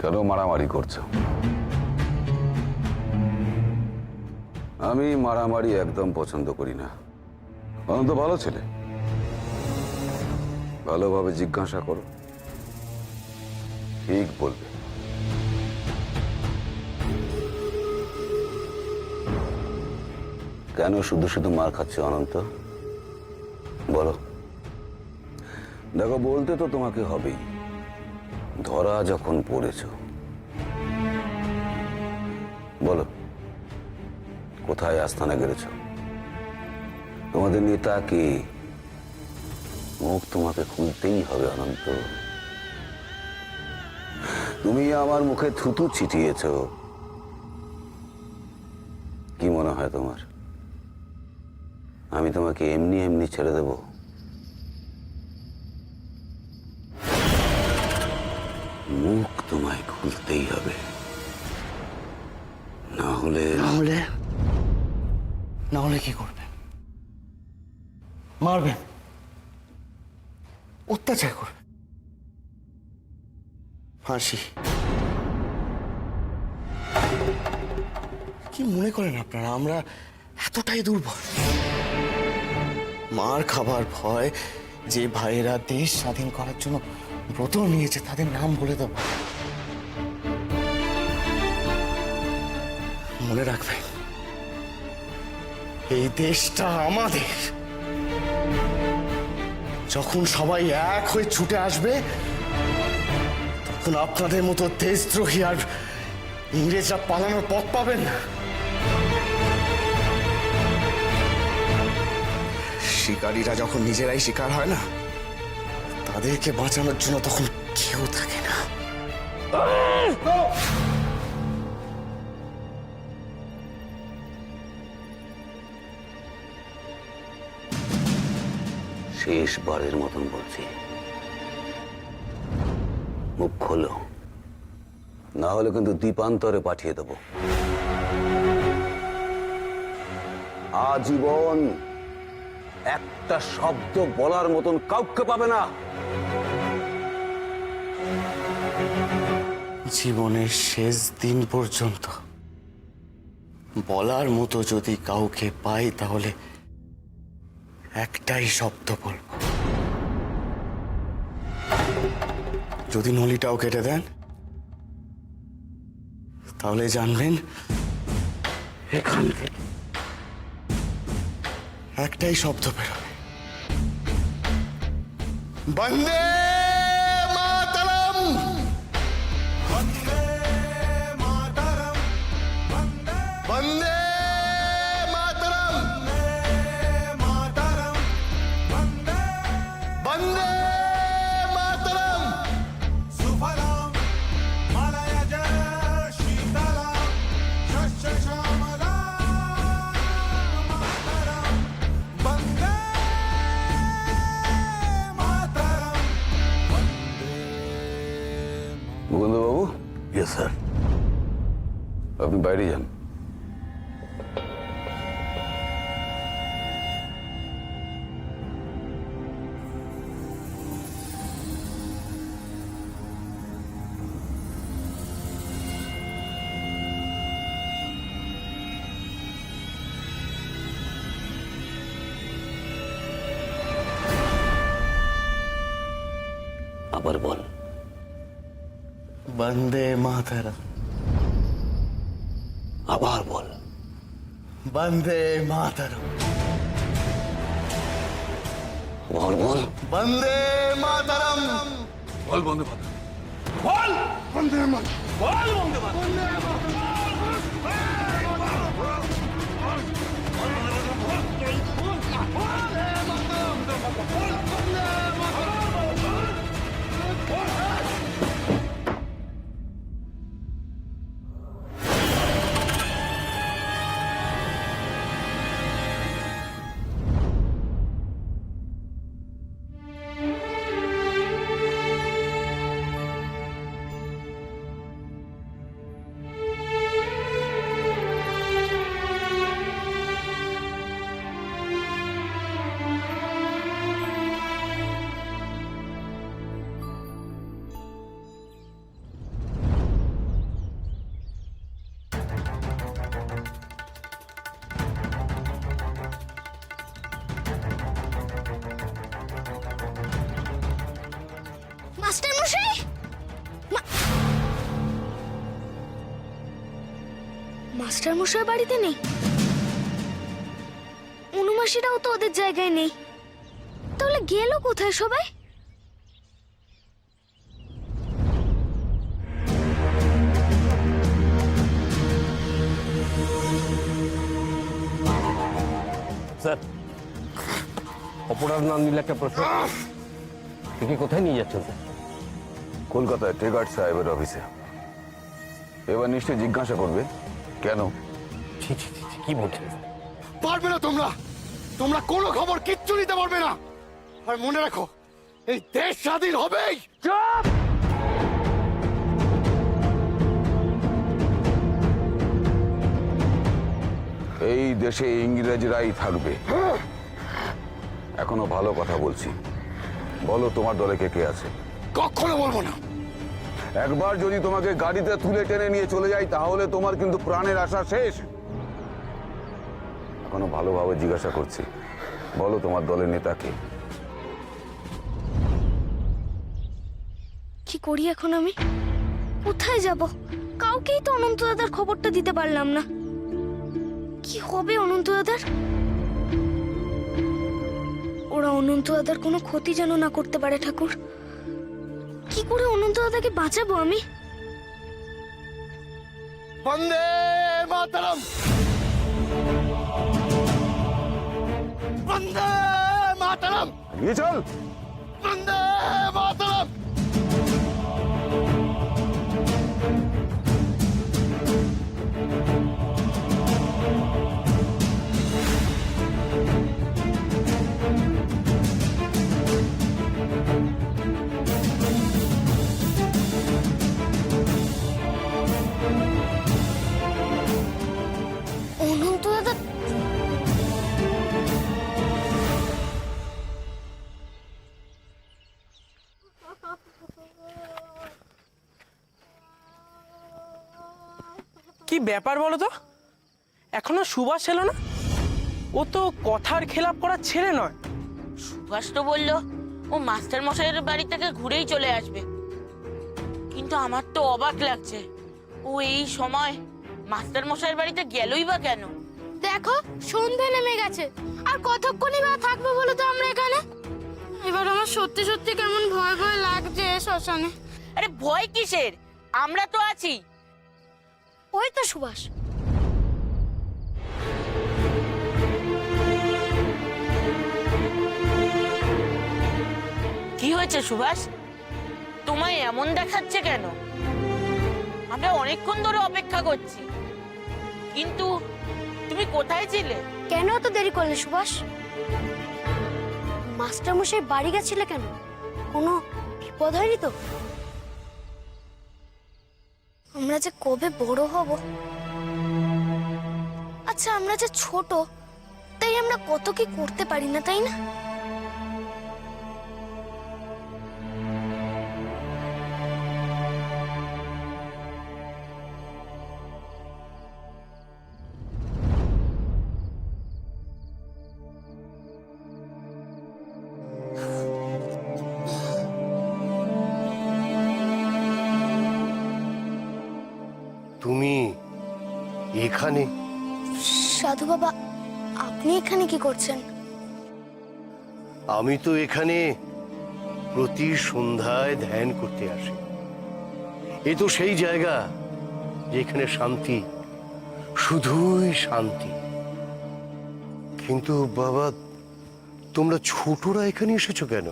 কেন মারামারি করছো? আমি মারামারি একদম পছন্দ করি না। অনন্ত ভালো ছেলে, ভালোভাবে জিজ্ঞাসা করো, ঠিক বলবে। কেন শুধু শুধু মার খাচ্ছে অনন্ত? বলো। দেখো, বলতে তো তোমাকে হবেই, ধরা যখন পড়েছো। বলো, কোথায় আস্তানা গেড়েছ? তোমাদের নেতা কে? মুখ তোমাকে খুলতেই হবে অনন্ত। তুমি আমার মুখে থুতু ছিটিয়েছ। কি মনে হয় তোমার আমি তোমাকে এমনি এমনি ছেড়ে দেব? মুখ তোমায় খুলতেই হবে, না হলে না হলে কি করবেন? মারবেন, অত্যাচার করবেন, ফাঁসি? কি মনে করেন আপনারা আমরা এতটাই দুর্বল? মার খাবার ভয় যে ভাইয়েরা দেশ স্বাধীন করার জন্য ব্রত নিয়েছে তাদের নাম বলে দেব। মনে রাখবেন, এই দেশটা আমাদের। যখন সবাই এক হয়ে ছুটে আসবে তখন আপনাদের মতো দেশদ্রোহী আর ইংরেজরা পালানোর পথ পাবেন না। শিকারীরা যখন নিজেরাই শিকার হয় না, তাদেরকে বাঁচানোর জন্য তখন কেউ থাকে না। শেষবারের মতন বলছি, মুখ খোলো, না হলে কিন্তু দ্বীপান্তরে পাঠিয়ে দেব। আজীবন একটা শব্দ বলার মতন কাউকে পাবে না। জীবনের শেষ দিন পর্যন্ত বলার মতো যদি কাউকে পাই তাহলে একটাই শব্দ বলবো। যদি নলিটাও কেটে দেন তাহলে জানবেন এখান থেকে একটাই শব্দ বেরোবে, বন্দে মাতরম। বন্দে মাতরম। বন্দে মাতরম। সুফলাম মালয়জ শীতলাম শস্য শ্যামলাম মাতরম বন্দে মাতরম মুকুন্দবাবু। Yes sir. আপনি বাইরে যান। আবার বল। বন্দে মাতরম। আবার বল। বন্দে মাতরম। বল বল বন্দে মাতরম। বল বন্ধু কথা। বল বন্দে মাতরম বল বন্দে মাতরম মাস্টার মশাই, মাস্টার মশাই বাড়িতে নেই। অনুমাসীরাও তো ওদের জায়গায় নেই, তাহলে গেল কোথায় সবাই? স্যার, অপরাধ নাম নিলে একটা প্রশ্ন, একে কোথায় নিয়ে যাচ্ছেন স্যার? কলকাতায় টেগার্ড সাহেবের অফিসে। এবার নিশ্চয়ই জিজ্ঞাসা করবে কেন। ছি ছি ছি ছি, কি বলছেন স্যার? পারবে না তোমরা, তোমরা কোনো খবর কিচ্ছু নিতে পারবে না। আর মনে রাখো, এই দেশ স্বাধীন হবেই। চুপ! এই দেশে ইংরেজরাই থাকবে। এখনো ভালো কথা বলছি, বলো তোমার দলে কে কে আছে? কখনো বলবো না। একবার যদি তোমাকে গাড়িতে তুলে টেনে নিয়ে চলে যাই তাহলে তোমার কিন্তু প্রাণের আশা শেষ। এখনো ভালোভাবে জিজ্ঞাসা করছি, বলো তোমার দলের নেতা কে? কি করি এখন আমি? কোথায় যাব? কাউকেই তো অনন্ত দাদার খবরটা দিতে পারলাম না। কি হবে অনন্ত দাদার? ওরা অনন্ত দাদার কোনো ক্ষতি যেন না করতে পারে। ঠাকুর, কি করে অনন্ত দাদাকে বাঁচাবো আমি? বন্দে মাতরম, বন্দে মাতরম, এগিয়ে চল। বন্দে মাতরম। অনন্ত দাদা কি ব্যাপার বলো তো? এখনো সুভাষ এলো না? ও তো কথার খেলাপ করার ছেলে নয়। সুভাষ তো বললো ও মাস্টার মশাইয়ের বাড়ি থেকে ঘুরেই চলে আসবে, কিন্তু আমার তো অবাক লাগছে ও এই সময় মাস্টার মশাইয়ের বাড়িতে গেলই বা কেন? দেখো, সন্ধ্যা নেমে গেছে, আর কতক্ষণই বা থাকবো বলো তো আমরা এখানে? এবার আমার সত্যি সত্যি কেমন ভয় ভয় লাগছে শ্মশানে। আরে ভয় কিসের, আমরা তো আছি। ওই তো সুভাষ। কি হয়েছে সুভাষ, তোমায় এমন দেখাচ্ছে কেন? আমরা অনেকক্ষণ ধরে অপেক্ষা করছি, কিন্তু তুমি কোথায় ছিলে? কেন এত দেরি করলে সুভাষ? মাস্টার মশাই বাড়ি গেছিলে কেন? কোনো বিপদ হয়নি তো? আমরা যে কবে বড় হব। আচ্ছা, আমরা যে ছোট, তাই আমরা কত কি করতে পারি না, তাই না? তুমি এখানে? সাধু বাবা, আপনি এখানে কি করছেন? আমি তো এখানে প্রতি সন্ধ্যায় ধ্যান করতে আসি। এ তো সেই জায়গা যেখানে শান্তি, শুধুই শান্তি। কিন্তু বাবা, তোমরা ছোটরা এখানে এসেছো কেন?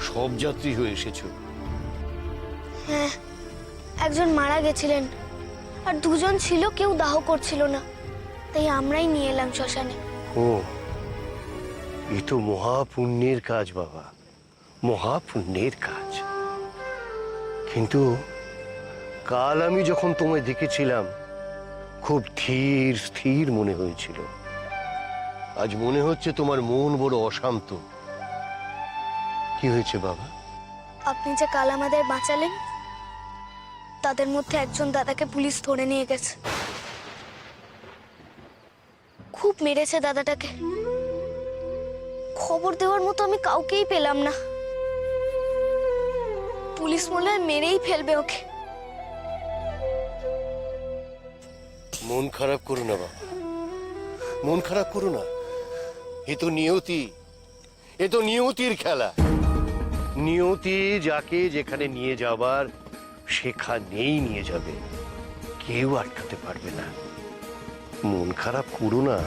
সব যাত্রী হয়ে এসেছো? হ্যাঁ, একজন মারা গেছিলেন, আর দুজন ছিল, কেউ দাহ করছিল না, তাই আমরাই নিয়ে এলাম শ্মশানে। ও, এ তো মহাপুণ্যের কাজ বাবা, মহাপুণ্যের কাজ। কিন্তু কাল আমি যখন তোমায় দেখেছিলাম খুব ধীর স্থির মনে হয়েছিল। আজ মনে হচ্ছে তোমার মন বড় অশান্ত। কি হয়েছে বাবা? আপনি যে কাল আমাদের বাঁচালেন, তাদের মধ্যে একজন দাদাকে পুলিশ ধরে নিয়ে গেছে। খুব মেরেছে দাদাটাকে। খবর দেওয়ার মতো আমি কাউকেই পেলাম না। পুলিশ মনে হয় মেরেই ফেলবে ওকে। মন খারাপ করো না বাবা, মন খারাপ করো না। এ তো নিয়তি, এ তো নিয়তির খেলা। নিয়তি যাকে যেখানে নিয়ে যাবার সেখানেই নিয়ে যাবে, কেউ আটকাতে পারবে না। মন খারাপ করো না।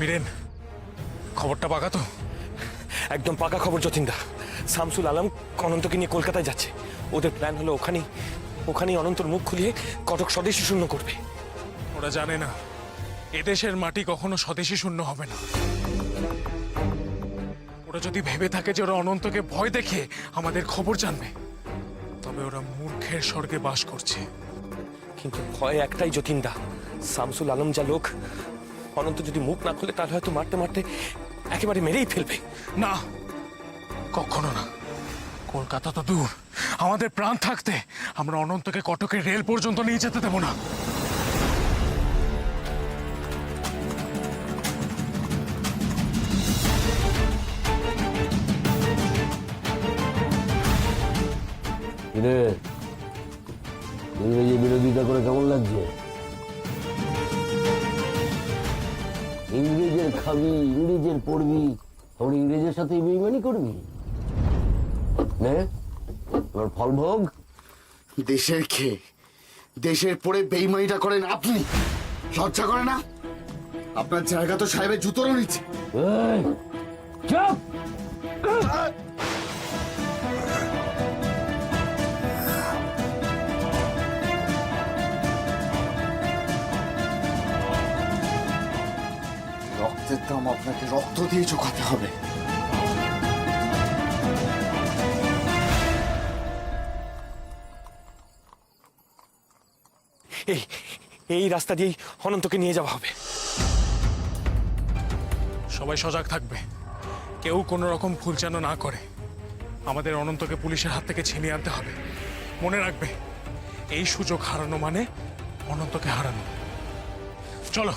বীরেন, খবরটা পাকা তো? একদম পাকা খবর যতীনদা। শামসুল আলম অনন্তকে নিয়ে কলকাতায় যাচ্ছে। ওদের প্ল্যান হলো ওখানেই অনন্তর মুখ খুলিয়ে কটক স্বদেশী শূন্য করবে। ওরা জানে না এদেশের মাটি কখনো স্বদেশী শূন্য হবে না। ওরা যদি ভেবে থাকে যে ওরা অনন্তকে ভয় দেখে আমাদের খবর জানবে, তবে ওরা মূর্খের স্বর্গে বাস করছে। কিন্তু ভয় একটাই যতীনদা, শামসুল আলম যা লোক, অনন্ত যদি মুখ না খুলে তাহলে হয়তো মারতে মারতে একেবারে মেরেই ফেলবে। না, কখনো না। কলকাতা তো দূর, আমাদের প্রাণ থাকতে আমরা অনন্তকে কটকের রেল পর্যন্ত নিয়ে যেতে দেব না। ইংরেজি বিরোধিতা করে কেমন লাগছে? ইংরেজের খাবি, ইংরেজের পড়বি, আবার ইংরেজের সাথে বেইমানি করবি? নে এবার ফল ভোগ। দেশের খেয়ে দেশের পরে বেইমানিটা করেন আপনি, লজ্জা করে না? আপনার জায়গা তো সাহেবের জুতোরও নিচে। এই, চুপ! রক্তের দাম আপনাকে রক্ত দিয়ে চোখাতে হবে। এই রাস্তা দিয়েই অনন্তকে নিয়ে যাওয়া হবে। সবাই সজাগ থাকবে, কেউ কোনো রকম ভুল যেন না করে। আমাদের অনন্তকে পুলিশের হাত থেকে ছিনিয়ে আনতে হবে। মনে রাখবে, এই সুযোগ হারানো মানে অনন্তকে হারানো। চলো।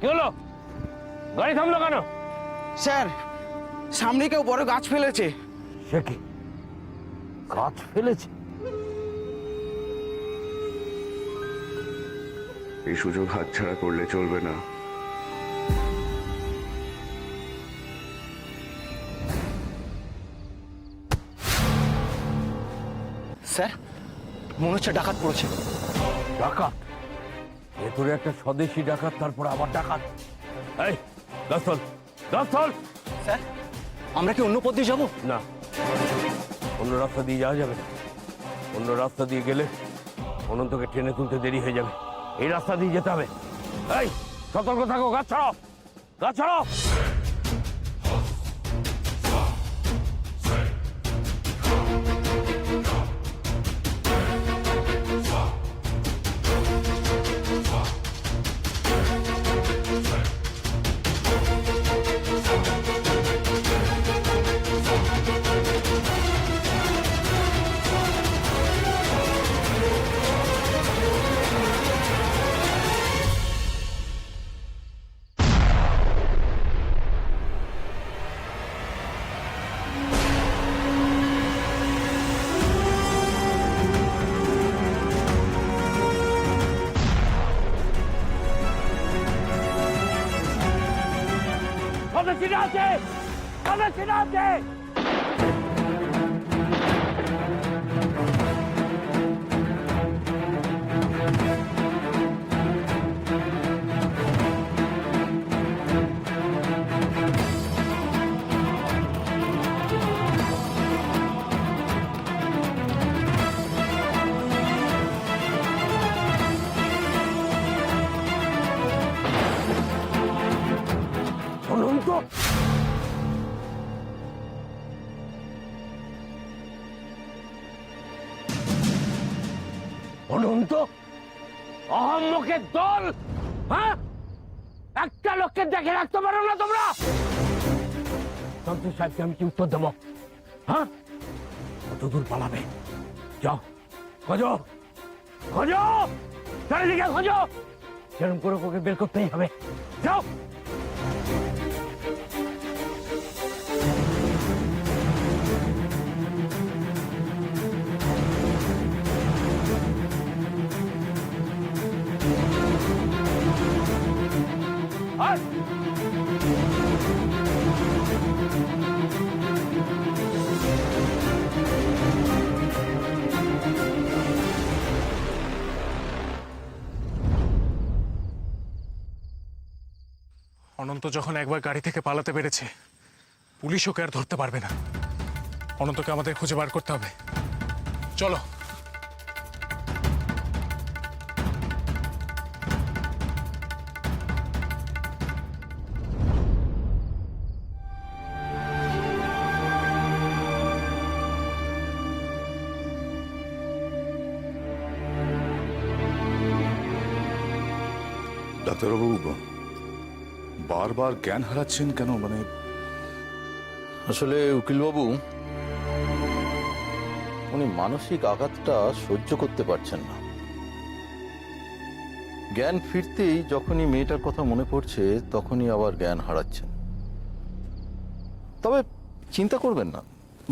কি হলো? গাড়ি থামলো কেন? স্যার, সামনে কেউ বড় গাছ ফেলেছে। সে কি গাছ ফেলেছে? এই সুযোগ হাতছাড়া করলে চলবে না। স্যার, মনে হচ্ছে ডাকাত পড়েছে। ডাকাত? ভেতরে একটা স্বদেশী ডাকাত, তারপর আবার ডাকাত। এই দস্তল, দস্তল! স্যার, আমরা কি অন্য পথ দিয়ে যাবো? না, অন্য রাস্তা দিয়ে যাওয়া যাবে না। অন্য রাস্তা দিয়ে গেলে অনন্তকে ট্রেনে তুলতে দেরি হয়ে যাবে। এই রাস্তা দিয়ে যেতে হবে। এই সতর্ক থাকো, গাছ ছাড়াও, গাছ ছাড়াও! ছিটে আছে, কানে ছিটে আছে। অনন্ত, অনন্ত, অহম্মকের দল, হ্যাঁ? একটা লোককে দেখে রাখতে পারো না তোমরা? শামসুল সাহেবকে আমি কি উত্তর দেবো? হ্যাঁ, কত দূর পালাবে? যাও, খোঁজো, খোঁজো, চারিদিকে খোঁজো। সেরকম করে ওকে বের করতেই হবে। যাও। অনন্ত যখন একবার গাড়ি থেকে পালাতে পেরেছে, পুলিশ ওকে আর ধরতে পারবে না। অনন্তকে আমাদের খুঁজে বার করতে হবে। চলো। ডাক্তারবাবু বারবার জ্ঞান হারাচ্ছেন কেন? মানে আসলে উকিলবাবু, উনি মানসিক আঘাতটা সহ্য করতে পারছেন না। জ্ঞান ফিরতেই যখনই মেয়েটার কথা মনে পড়ছে তখনই আবার জ্ঞান হারাচ্ছেন। তবে চিন্তা করবেন না,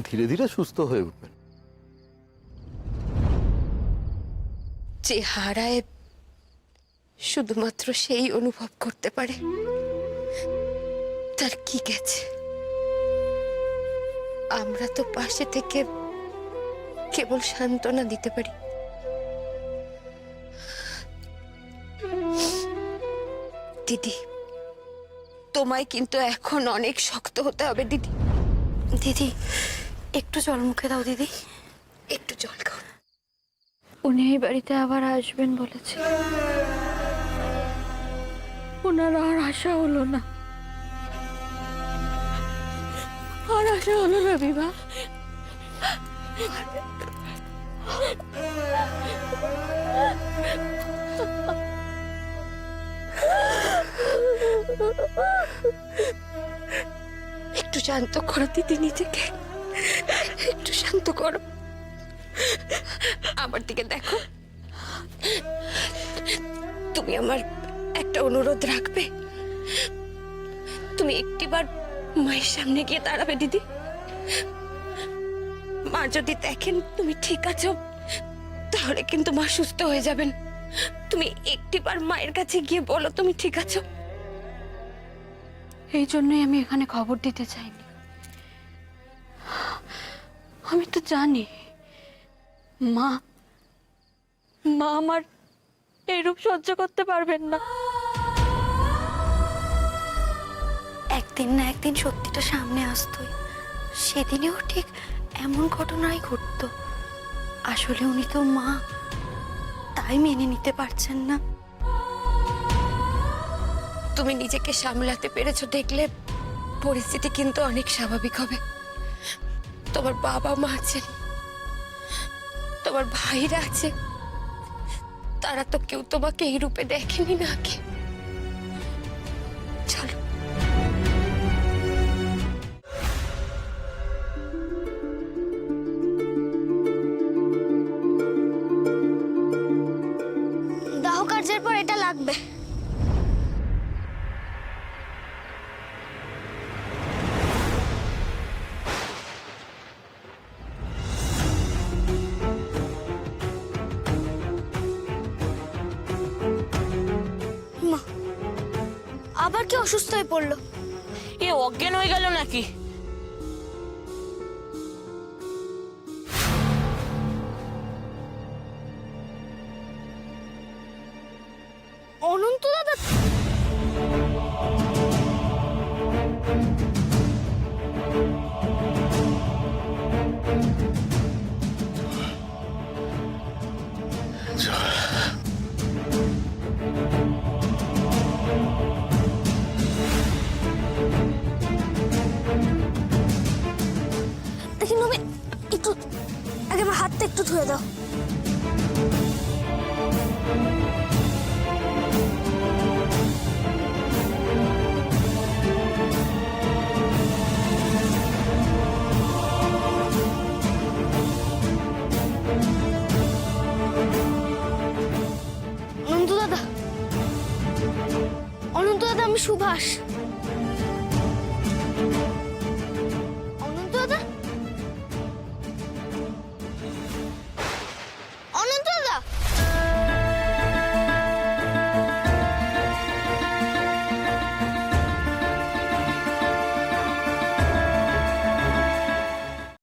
ধীরে ধীরে সুস্থ হয়ে উঠবেন। যে হারায় শুধুমাত্র সেই অনুভব করতে পারে তার কি গেছে। আমরা তো পাশে থেকে কেবল সান্ত্বনা দিতে পারি। দিদি, তোমায় কিন্তু এখন অনেক শক্ত হতে হবে দিদি। দিদি, একটু জল মুখে দাও দিদি। একটু জল খাও। উনি এই বাড়িতে আবার আসবেন বলেছে। ওনার আর আশা হলো না, আর আশা হলো না বিভা। একটু শান্ত করো দিদি নিজেকে, একটু শান্ত করো। আমার দিকে দেখো। তুমি আমার একটা অনুরোধ রাখবে? তুমি একটিবার মায়ের সামনে গিয়ে দাঁড়াবে দিদি। মা যদি দেখেন তুমি ঠিক আছো তাহলে কিন্তু মা সুস্থ হয়ে যাবেন। তুমি একটিবার মায়ের কাছে গিয়ে বলো তুমি ঠিক আছো। এই জন্যই আমি এখানে খবর দিতে চাইনি। আমি তো জানি মা আমার এইরূপ সহ্য করতে পারবেন না। একদিন না একদিন সত্যিটা সামনে আসতোই। সেদিনেও ঠিক এমন ঘটনাই ঘটতো। আসলে উনি তো মা, তাই মেনে নিতে পারছেন না। তুমি নিজেকে সামলাতে পেরেছো দেখলে পরিস্থিতি কিন্তু অনেক স্বাভাবিক হবে। তোমার বাবা মা আছেন, তোমার ভাইরা আছে, তারা তো কেউ তোমাকে এই রূপে দেখেনি না আগে। চলো। দাহ কার্যের পর এটা লাগবে। মা আবার কি অসুস্থ হয়ে পড়লো? এ অজ্ঞান হয়ে গেল নাকি? অনন্ত দাদা, দেখি নবীন, একটু আগে আমার হাতটা একটু ধুয়ে দাও। অনন্ত দাদা, অনন্ত দাদা, আমি সুভাষ।